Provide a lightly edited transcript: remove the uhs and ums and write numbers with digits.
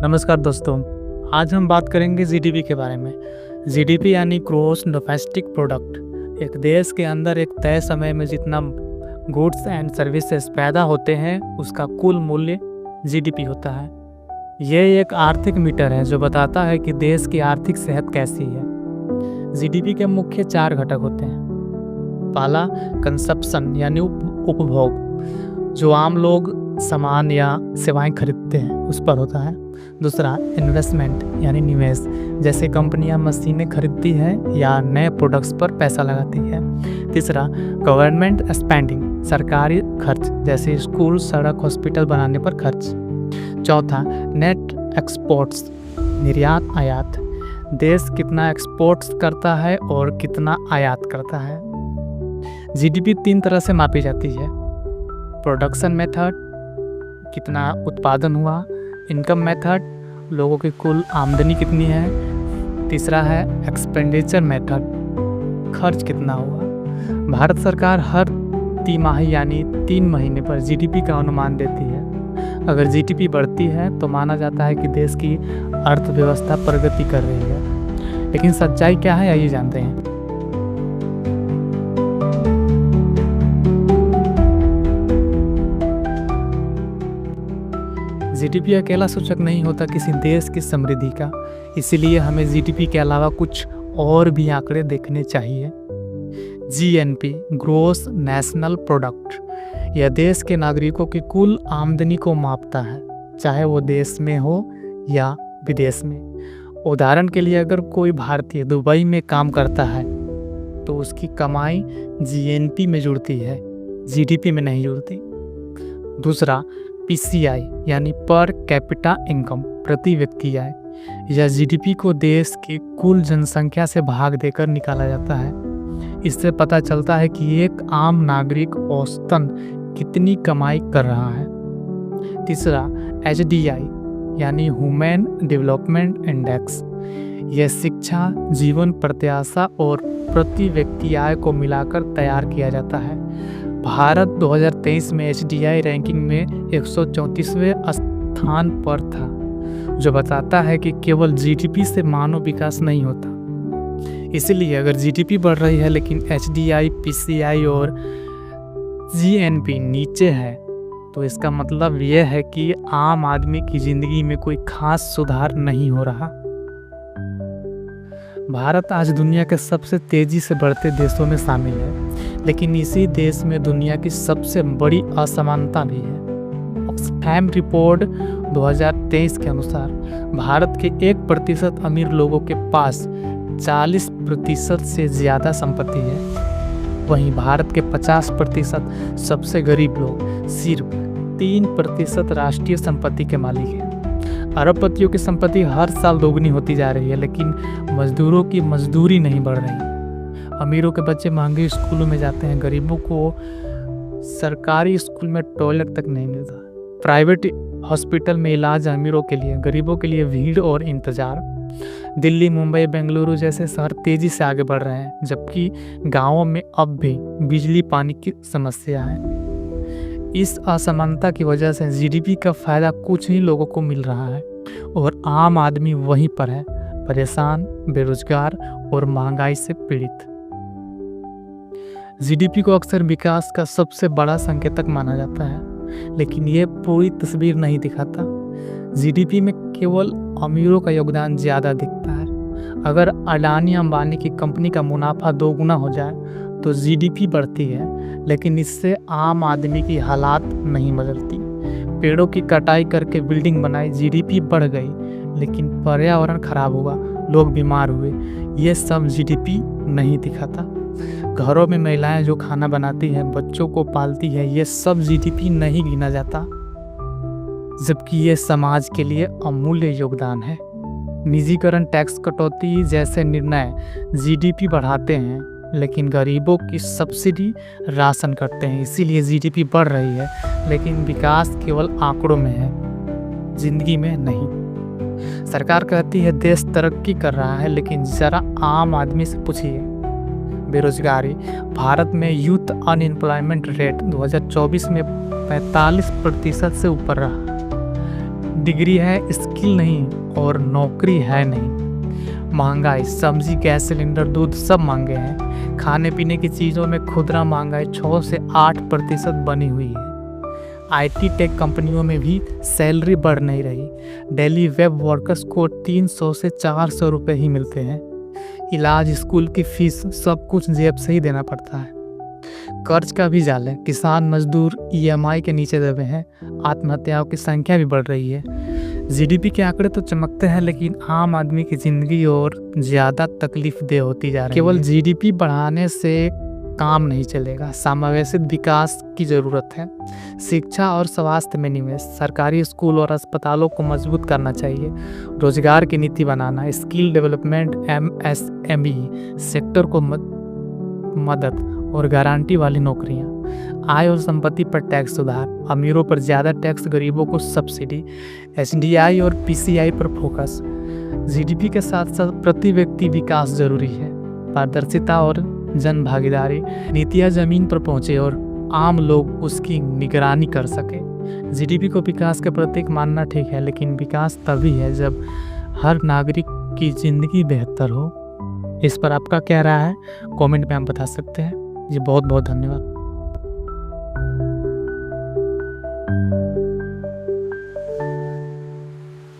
नमस्कार दोस्तों, आज हम बात करेंगे जीडीपी के बारे में। जीडीपी यानी ग्रॉस डोमेस्टिक प्रोडक्ट। एक देश के अंदर एक तय समय में जितना गुड्स एंड सर्विसेज पैदा होते हैं उसका कुल मूल्य जीडीपी होता है। ये एक आर्थिक मीटर है जो बताता है कि देश की आर्थिक सेहत कैसी है। जीडीपी के मुख्य 4 घटक होते हैं। पहला कंजप्शन यानी उपभोग, जो आम लोग सामान या सेवाएं खरीदते हैं उस पर होता है। दूसरा इन्वेस्टमेंट यानी निवेश, जैसे कंपनियां मशीनें खरीदती हैं या नए प्रोडक्ट्स पर पैसा लगाती है। तीसरा गवर्नमेंट स्पेंडिंग, सरकारी खर्च जैसे स्कूल, सड़क, हॉस्पिटल बनाने पर खर्च। चौथा नेट एक्सपोर्ट्स, निर्यात आयात, देश कितना एक्सपोर्ट्स करता है और कितना आयात करता है। जीडीपी 3 तरह से मापी जाती है। प्रोडक्शन मेथड, कितना उत्पादन हुआ। इनकम मेथड, लोगों की कुल आमदनी कितनी है। तीसरा है एक्सपेंडिचर मेथड, खर्च कितना हुआ। भारत सरकार हर तिमाही यानी 3 महीने पर जीडीपी का अनुमान देती है। अगर जीडीपी बढ़ती है तो माना जाता है कि देश की अर्थव्यवस्था प्रगति कर रही है। लेकिन सच्चाई क्या है आइए जानते हैं। जीडीपी अकेला सूचक नहीं होता किसी देश की समृद्धि का, इसीलिए हमें जीडीपी के अलावा कुछ और भी आंकड़े देखने चाहिए। जीएनपी, ग्रोस नेशनल प्रोडक्ट, यह देश के नागरिकों की कुल आमदनी को मापता है, चाहे वो देश में हो या विदेश में। उदाहरण के लिए अगर कोई भारतीय दुबई में काम करता है तो उसकी कमाई जीएनपी में जुड़ती है, जीडीपी में नहीं जुड़ती। दूसरा पीसीआई यानी पर कैपिटा इनकम, प्रति व्यक्ति आय। यह जीडीपी को देश की कुल जनसंख्या से भाग देकर निकाला जाता है। इससे पता चलता है कि एक आम नागरिक औसतन कितनी कमाई कर रहा है। तीसरा एचडीआई यानी ह्यूमन डेवलपमेंट इंडेक्स, यह शिक्षा, जीवन प्रत्याशा और प्रति व्यक्ति आय को मिलाकर तैयार किया जाता है। भारत 2023 में एचडीआई रैंकिंग में 134वें स्थान पर था, जो बताता है कि केवल जीडीपी से मानव विकास नहीं होता। इसलिए अगर जीडीपी बढ़ रही है लेकिन एचडीआई, पीसीआई और जीएनपी नीचे है तो इसका मतलब यह है कि आम आदमी की जिंदगी में कोई खास सुधार नहीं हो रहा। भारत आज दुनिया के सबसे तेजी से बढ़ते देशों में शामिल है, लेकिन इसी देश में दुनिया की सबसे बड़ी असमानता भी है। ऑक्सफैम रिपोर्ट 2023 के अनुसार भारत के 1% अमीर लोगों के पास 40% से ज़्यादा संपत्ति है। वहीं भारत के 50% सबसे गरीब लोग सिर्फ 3% राष्ट्रीय संपत्ति के मालिक हैं। अरबपतियों की संपत्ति हर साल दोगुनी होती जा रही है, लेकिन मजदूरों की मजदूरी नहीं बढ़ रही। अमीरों के बच्चे महंगे स्कूलों में जाते हैं, गरीबों को सरकारी स्कूल में टॉयलेट तक नहीं मिलता। प्राइवेट हॉस्पिटल में इलाज अमीरों के लिए, गरीबों के लिए भीड़ और इंतजार। दिल्ली, मुंबई, बेंगलुरु जैसे शहर तेजी से आगे बढ़ रहे हैं, जबकि गाँवों में अब भी बिजली पानी की समस्या है। इस असमानता की वजह से जीडीपी का फायदा कुछ ही लोगों को मिल रहा है और आम आदमी वहीं पर है, परेशान, बेरोजगार और महंगाई से पीड़ित। जीडीपी को अक्सर विकास का सबसे बड़ा संकेतक माना जाता है, लेकिन ये पूरी तस्वीर नहीं दिखाता। जीडीपी में केवल अमीरों का योगदान ज़्यादा दिखता है। अगर अडानी अंबानी की कंपनी का मुनाफा 2 गुना हो जाए तो जीडीपी बढ़ती है, लेकिन इससे आम आदमी की हालात नहीं बदलती। पेड़ों की कटाई करके बिल्डिंग बनाई, जीडीपी बढ़ गई, लेकिन पर्यावरण खराब हुआ, लोग बीमार हुए, ये सब जीडीपी नहीं दिखाता। घरों में महिलाएं जो खाना बनाती हैं, बच्चों को पालती है, ये सब जीडीपी नहीं गिना जाता, जबकि ये समाज के लिए अमूल्य योगदान है। निजीकरण, टैक्स कटौती जैसे निर्णय जीडीपी बढ़ाते हैं, लेकिन गरीबों की सब्सिडी राशन करते हैं। इसीलिए जीडीपी बढ़ रही है, लेकिन विकास केवल आंकड़ों में है, जिंदगी में नहीं। सरकार कहती है देश तरक्की कर रहा है, लेकिन ज़रा आम आदमी से पूछिए। बेरोजगारी, भारत में यूथ अनएम्प्लॉयमेंट रेट 2024 में 45% से ऊपर रहा। डिग्री है, स्किल नहीं और नौकरी है नहीं। महंगाई, सब्जी, गैस सिलेंडर, दूध सब महंगे हैं। खाने पीने की चीज़ों में खुदरा महंगाई 6 से 8% बनी हुई है। आईटी टेक कंपनियों में भी सैलरी बढ़ नहीं रही। डेली वेब वर्कर्स को 300 से 400 रुपये ही मिलते हैं। इलाज, स्कूल की फीस सब कुछ जेब से ही देना पड़ता है। कर्ज का भी जाल है। किसान मजदूर ईएमआई के नीचे दबे हैं। आत्महत्याओं की संख्या भी बढ़ रही है। जीडीपी के आंकड़े तो चमकते हैं, लेकिन आम आदमी की जिंदगी और ज़्यादा तकलीफदेह होती जा रही है। केवल जीडीपी बढ़ाने से काम नहीं चलेगा, समावेशित विकास की ज़रूरत है। शिक्षा और स्वास्थ्य में निवेश, सरकारी स्कूल और अस्पतालों को मजबूत करना चाहिए। रोजगार की नीति बनाना, स्किल डेवलपमेंट, एमएसएमई सेक्टर को मदद और गारंटी वाली नौकरियां। आय और संपत्ति पर टैक्स सुधार, अमीरों पर ज़्यादा टैक्स, गरीबों को सब्सिडी। एसडीआई और पीसीआई पर फोकस। जीडीपी के साथ साथ प्रति व्यक्ति विकास जरूरी है। पारदर्शिता और जन भागीदारी, नीतियाँ ज़मीन पर पहुँचे और आम लोग उसकी निगरानी कर सके। जीडीपी को विकास के प्रतीक मानना ठीक है, लेकिन विकास तभी है जब हर नागरिक की ज़िंदगी बेहतर हो। इस पर आपका क्या राय है, कमेंट में आप बता सकते हैं। जी बहुत बहुत धन्यवाद।